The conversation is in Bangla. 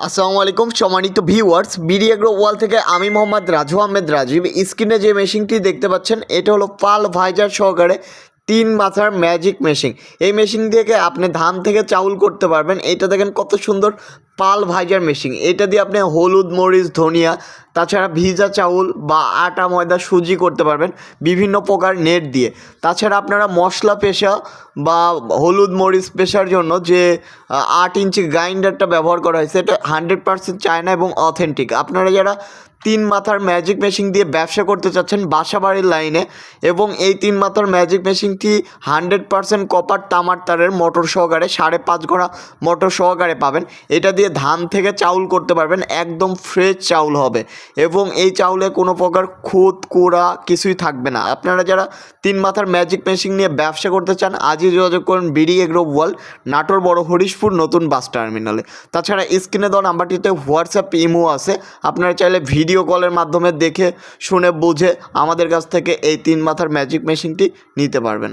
আসসালামু আলাইকুম সম্মানিত ভিউয়ার্স, বিডি এগ্রো ওয়াল থেকে আমি মোহাম্মদ রাজু আহমেদ রাজীব। স্ক্রিনে যে মেশিনটি দেখতে পাচ্ছেন এটা হলো পাল ভাইজার সহকারে 3 মাথার ম্যাজিক মেশিন। এই মেশিন থেকে আপনি ধান থেকে চাউল করতে পারবেন। এটা দেখেন কত সুন্দর পাল ভাইজার মেশিন। এটা দিয়ে আপনি হলুদ, মরিচ, ধনিয়া, তাছাড়া ভিজা চাউল বা আটা, ময়দা, সুজি করতে পারবেন বিভিন্ন প্রকার নেট দিয়ে। তাছাড়া আপনারা মশলা পেশা বা হলুদ মরিচ পেশার জন্য যে 8 ইঞ্চি গ্রাইন্ডারটা ব্যবহার করা হয়েছে এটা 100% চায়না এবং অথেন্টিক। আপনারা যারা 3 মাথার ম্যাজিক মেশিন দিয়ে ব্যবসা করতে চাচ্ছেন বাসাবাড়ির লাইনে, এবং এই 3 মাথার ম্যাজিক মেশিনটি 100% কপার তামার তারের মোটর সহকারে 5.5 ঘোড়া মোটর সহকারে পাবেন। এটা দিয়ে ধান থেকে চাউল করতে পারবেন, একদম ফ্রেশ চাউল হবে এবং এই চাউলে কোনো প্রকার খুদ কুড়া কিছুই থাকবে না। আপনারা যারা 3 মাথার ম্যাজিক মেশিন নিয়ে ব্যবসা করতে চান আজই যোগাযোগ করুন বিডি এগ্রো ওয়াল, নাটোর বড় হরিশপুর নতুন বাস টার্মিনালে। তাছাড়া স্ক্রিনে দেওয়া নাম্বারটিতে হোয়াটসঅ্যাপ, ইমো আছে। আপনারা চাইলে ভিডিও কলের মাধ্যমে দেখে শুনে বুঝে আমাদের কাছ থেকে এই 3 মাথার ম্যাজিক মেশিনটি নিতে পারবেন।